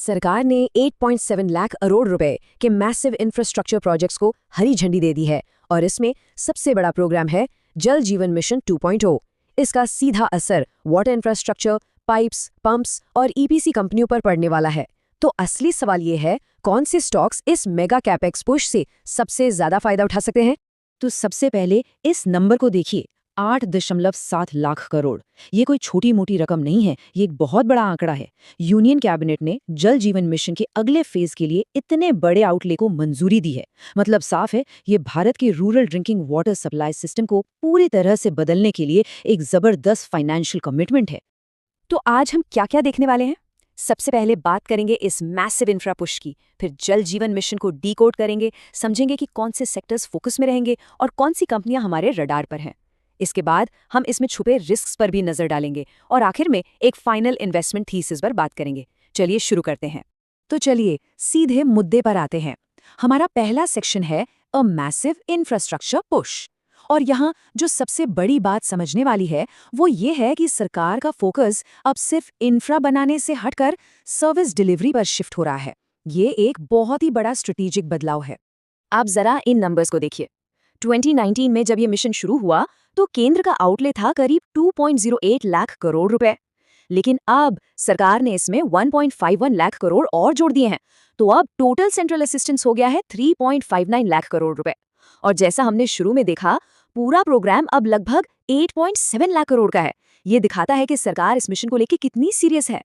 सरकार ने 8.7 लाख करोड़ रुपए के मैसिव इंफ्रास्ट्रक्चर प्रोजेक्ट्स को हरी झंडी दे दी है और इसमें सबसे बड़ा प्रोग्राम है जल जीवन मिशन 2.0। इसका सीधा असर वाटर इंफ्रास्ट्रक्चर, पाइप्स, पंप्स और ईपीसी कंपनियों पर पड़ने वाला है। तो असली सवाल ये है, कौन से स्टॉक्स इस मेगा कैपेक्स पुश से सबसे ज्यादा फायदा उठा सकते हैं? तो सबसे पहले इस नंबर को देखिए, 8.7 लाख करोड़। ये कोई छोटी मोटी रकम नहीं है, ये एक बहुत बड़ा आंकड़ा है। यूनियन कैबिनेट ने जल जीवन मिशन के अगले फेज के लिए इतने बड़े आउटले को मंजूरी दी है। मतलब साफ है, ये भारत के rural drinking water supply system को पूरी तरह से बदलने के लिए एक जबरदस्त फाइनेंशियल कमिटमेंट है। तो आज हम क्या क्या देखने वाले हैं? सबसे पहले बात करेंगे इस मैसिव इंफ्रा पुश की, फिर जल जीवन मिशन को डीकोड करेंगे, समझेंगे कि कौन से सेक्टर्स फोकस में रहेंगे और कौन सी कंपनियां हमारे रडार पर हैं। इसके बाद हम इसमें छुपे रिस्क्स पर भी नजर डालेंगे और आखिर में एक फाइनल इन्वेस्टमेंट थीसिस पर बात करेंगे। चलिए शुरू करते हैं। तो चलिए सीधे मुद्दे पर आते हैं। हमारा पहला सेक्शन है अ मैसिव इंफ्रास्ट्रक्चर पुश। और यहाँ जो सबसे बड़ी बात समझने वाली है वो ये है कि सरकार का फोकस अब सिर्फ इंफ्रा बनाने से हटकर सर्विस डिलीवरी पर शिफ्ट हो रहा है। ये एक बहुत ही बड़ा स्ट्रेटेजिक बदलाव है। आप जरा इन नंबर्स को देखिए। 2019 में जब ये मिशन शुरू हुआ तो केंद्र का आउटले था करीब 2.08 लाख करोड़ रुपए, लेकिन अब सरकार ने इसमें 1.51 लाख करोड़ और जोड़ दिए हैं। तो अब टोटल सेंट्रल असिस्टेंस हो गया है 3.59 लाख करोड़ रुपए। और जैसा हमने शुरू में देखा, पूरा प्रोग्राम अब लगभग 8.7 लाख करोड़ का है। ये दिखाता है कि सरकार इस मिशन को लेकर कितनी सीरियस है।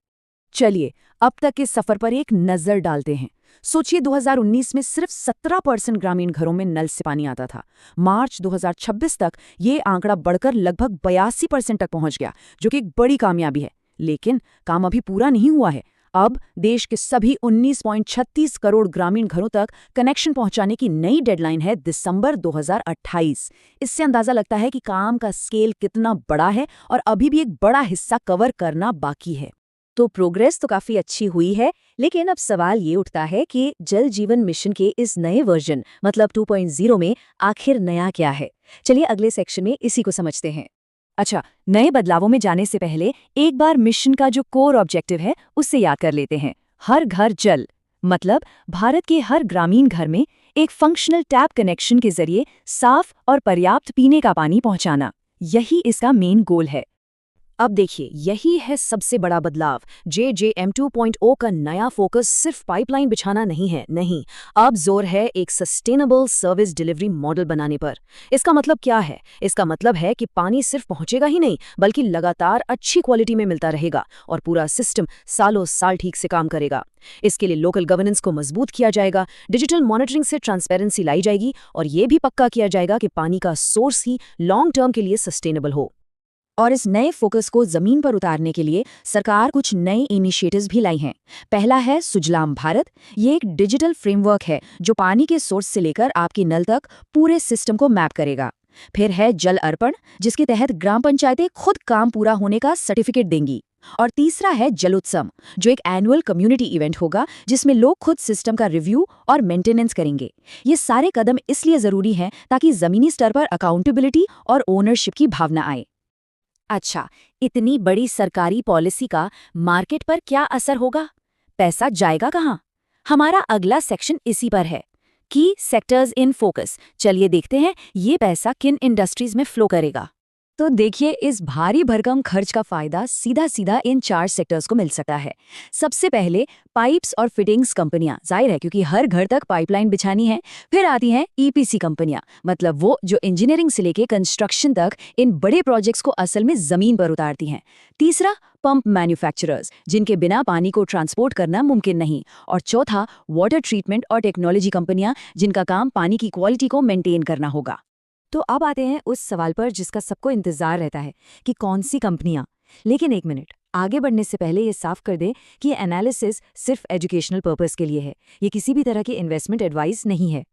चलिए अब तक के सफर पर एक नजर डालते हैं। सोचिए 2019 में सिर्फ 17% ग्रामीण घरों में नल से पानी आता था। मार्च 2026 तक ये आंकड़ा बढ़कर लगभग 82% तक पहुंच गया, जो कि एक बड़ी कामयाबी है। लेकिन काम अभी पूरा नहीं हुआ है। अब देश के सभी 19.36 करोड़ ग्रामीण घरों तक कनेक्शन पहुंचाने की नई डेडलाइन है दिसंबर 2028। इससे अंदाजा लगता है कि काम का स्केल कितना बड़ा है और अभी भी एक बड़ा हिस्सा कवर करना बाकी है। तो प्रोग्रेस तो काफी अच्छी हुई है, लेकिन अब सवाल ये उठता है कि जल जीवन मिशन के इस नए वर्जन मतलब 2.0 में आखिर नया क्या है? चलिए अगले सेक्शन में इसी को समझते हैं। अच्छा, नए बदलावों में जाने से पहले एक बार मिशन का जो कोर ऑब्जेक्टिव है उससे याद कर लेते हैं। हर घर जल, मतलब भारत के हर ग्रामीण घर में एक फंक्शनल टैप कनेक्शन के जरिए साफ और पर्याप्त पीने का पानी पहुंचाना। यही इसका मेन गोल है। अब देखिए, यही है सबसे बड़ा बदलाव। JJM 2.0 का नया फोकस सिर्फ पाइपलाइन बिछाना नहीं है, नहीं, अब जोर है एक सस्टेनेबल सर्विस डिलीवरी मॉडल बनाने पर। इसका मतलब क्या है? इसका मतलब है कि पानी सिर्फ पहुंचेगा ही नहीं, बल्कि लगातार अच्छी क्वालिटी में मिलता रहेगा और पूरा सिस्टम सालों साल ठीक से काम करेगा। इसके लिए लोकल गवर्नेंस को मजबूत किया जाएगा, डिजिटल मॉनिटरिंग से ट्रांसपेरेंसी लाई जाएगी और ये भी पक्का किया जाएगा कि पानी का सोर्स ही लॉन्ग टर्म के लिए सस्टेनेबल हो। और इस नए फोकस को जमीन पर उतारने के लिए सरकार कुछ नए इनिशिएटिव्स भी लाई हैं। पहला है सुजलाम भारत। ये एक डिजिटल फ्रेमवर्क है जो पानी के सोर्स से लेकर आपके नल तक पूरे सिस्टम को मैप करेगा। फिर है जल अर्पण, जिसके तहत ग्राम पंचायतें खुद काम पूरा होने का सर्टिफिकेट देंगी। और तीसरा है जल उत्सव, जो एक एनुअल कम्युनिटी इवेंट होगा जिसमें लोग खुद सिस्टम का रिव्यू और मेंटेनेंस करेंगे। ये सारे कदम इसलिए जरूरी हैं ताकि जमीनी स्तर पर अकाउंटेबिलिटी और ओनरशिप की भावना आए। अच्छा, इतनी बड़ी सरकारी पॉलिसी का मार्केट पर क्या असर होगा? पैसा जाएगा कहाँ? हमारा अगला सेक्शन इसी पर है, की सेक्टर्स इन फोकस। चलिए देखते हैं ये पैसा किन इंडस्ट्रीज में फ्लो करेगा। तो देखिए, इस भारी भरकम खर्च का फायदा सीधा सीधा इन 4 सेक्टर्स को मिल सकता है। सबसे पहले पाइप्स और फिटिंग्स कंपनियां, जाहिर है क्योंकि हर घर तक पाइपलाइन बिछानी है। फिर आती हैं ईपीसी कंपनियां, मतलब वो जो इंजीनियरिंग से लेके कंस्ट्रक्शन तक इन बड़े प्रोजेक्ट्स को असल में जमीन पर उतारती हैं। तीसरा, पंप मैन्युफैक्चरर्स, जिनके बिना पानी को ट्रांसपोर्ट करना मुमकिन नहीं। और चौथा, वाटर ट्रीटमेंट और टेक्नोलॉजी कंपनियां, जिनका काम पानी की क्वालिटी को मेंटेन करना होगा। तो अब आते हैं उस सवाल पर जिसका सबको इंतजार रहता है कि कौन सी कंपनियां। लेकिन एक मिनट, आगे बढ़ने से पहले ये साफ कर दें कि ये एनालिसिस सिर्फ एजुकेशनल पर्पस के लिए है। ये किसी भी तरह की इन्वेस्टमेंट एडवाइस नहीं है।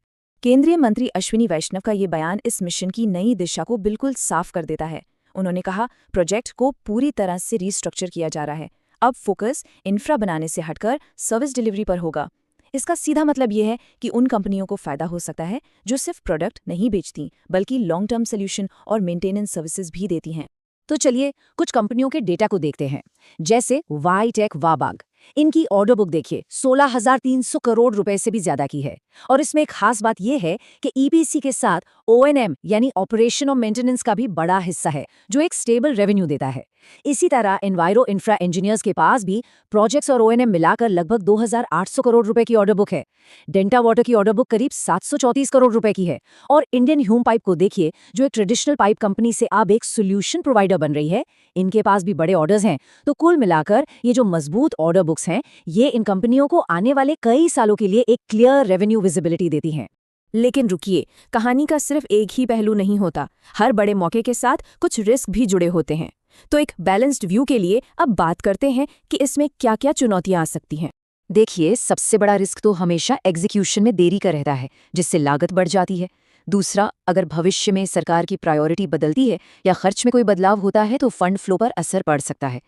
केंद्रीय मंत्री अश्विनी वैष्णव का ये बयान इस मिशन की नई दिशा को बिल्कुल साफ कर देता है। उन्होंने कहा, प्रोजेक्ट को पूरी तरह से रीस्ट्रक्चर किया जा रहा है। अब फोकस इंफ्रा बनाने से हटकर सर्विस डिलीवरी पर होगा। इसका सीधा मतलब यह है कि उन कंपनियों को फायदा हो सकता है जो सिर्फ प्रोडक्ट नहीं बेचती, बल्कि लॉन्ग टर्म सोल्यूशन और मेंटेनेंस सर्विसेज भी देती हैं। तो चलिए कुछ कंपनियों के डेटा को देखते हैं, जैसे वाईटेक वाबाग। इनकी ऑर्डर बुक देखिए 16,300 करोड़ रुपए से भी ज्यादा की है। और इसमें एक खास बात यह है कि ईपीसी के साथ ओएनएम यानी ऑपरेशन और मेंटेनेंस का भी बड़ा हिस्सा है, जो एक स्टेबल रेवेन्यू देता है। इसी तरह एनवायरो इंफ्रा इंजीनियर्स के पास भी प्रोजेक्ट्स और ओएनएम मिलाकर लगभग 2,800 करोड़ रुपए की ऑर्डर बुक है। डेल्टा वाटर की ऑर्डर बुक करीब 734 करोड़ रुपए की है। और इंडियन ह्यूम पाइप को देखिए, जो एक ट्रेडिशनल पाइप कंपनी से अब एक सोल्यूशन प्रोवाइडर बन रही है, इनके पास भी बड़े ऑर्डर्स हैं। तो कुल मिलाकर ये जो मजबूत ऑर्डर बुक्स हैं, ये इन कंपनियों को आने वाले कई सालों के लिए एक क्लियर रेवेन्यू विजिबिलिटी देती हैं। लेकिन रुकिए, कहानी का सिर्फ एक ही पहलू नहीं होता। हर बड़े मौके के साथ कुछ रिस्क भी जुड़े होते हैं। तो एक बैलेंस्ड व्यू के लिए अब बात करते हैं कि इसमें क्या क्या चुनौतियां आ सकती हैं। देखिए, सबसे बड़ा रिस्क तो हमेशा एग्जीक्यूशन में देरी का रहता है, जिससे लागत बढ़ जाती है। दूसरा, अगर भविष्य में सरकार की प्रायोरिटी बदलती है या खर्च में कोई बदलाव होता है तो फंड फ्लो पर असर पड़ सकता है।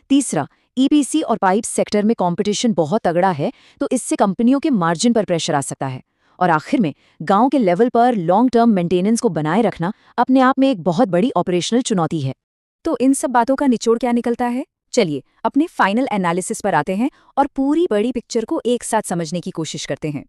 तीसरा, ईपीसी और पाइप सेक्टर में कंपटीशन बहुत तगड़ा है, तो इससे कंपनियों के मार्जिन पर प्रेशर आ सकता है। और आखिर में, गांव के लेवल पर लॉन्ग टर्म मेंटेनेंस को बनाए रखना अपने आप में एक बहुत बड़ी ऑपरेशनल चुनौती है। तो इन सब बातों का निचोड़ क्या निकलता है? चलिए अपने फाइनल एनालिसिस पर आते हैं और पूरी बड़ी पिक्चर को एक साथ समझने की कोशिश करते हैं।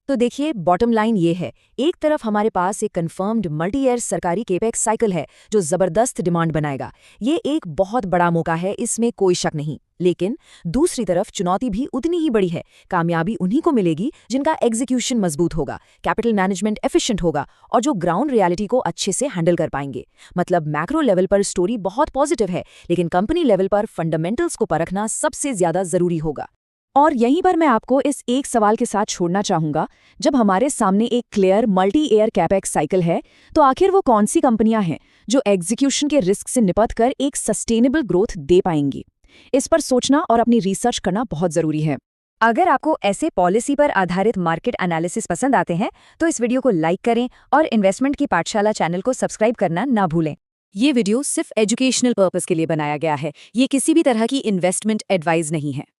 तो देखिए, बॉटम लाइन ये है, एक तरफ हमारे पास एक कंफर्म्ड मल्टी ईयर सरकारी केपेक्स साइकिल है जो जबरदस्त डिमांड बनाएगा। ये एक बहुत बड़ा मौका है, इसमें कोई शक नहीं। लेकिन दूसरी तरफ चुनौती भी उतनी ही बड़ी है। कामयाबी उन्हीं को मिलेगी जिनका एग्जीक्यूशन मजबूत होगा, कैपिटल मैनेजमेंट एफिशिएंट होगा और जो ग्राउंड रियलिटी को अच्छे से हैंडल कर पाएंगे। मतलब मैक्रो लेवल पर स्टोरी बहुत पॉजिटिव है, लेकिन कंपनी लेवल पर फंडामेंटल्स को परखना सबसे ज्यादा जरूरी होगा। और यहीं पर मैं आपको इस एक सवाल के साथ छोड़ना चाहूंगा, जब हमारे सामने एक clear multi year capex cycle है, तो आखिर वो कौन सी कंपनियां हैं जो एग्जीक्यूशन के रिस्क से निपट कर एक सस्टेनेबल ग्रोथ दे पाएंगी? इस पर सोचना और अपनी रिसर्च करना बहुत जरूरी है। अगर आपको ऐसे पॉलिसी पर आधारित मार्केट एनालिसिस पसंद आते हैं तो इस वीडियो को लाइक करें और इन्वेस्टमेंट की पाठशाला चैनल को सब्सक्राइब करना ना भूलें। ये वीडियो सिर्फ एजुकेशनल पर्पस के लिए बनाया गया है, ये किसी भी तरह की इन्वेस्टमेंट एडवाइस नहीं है।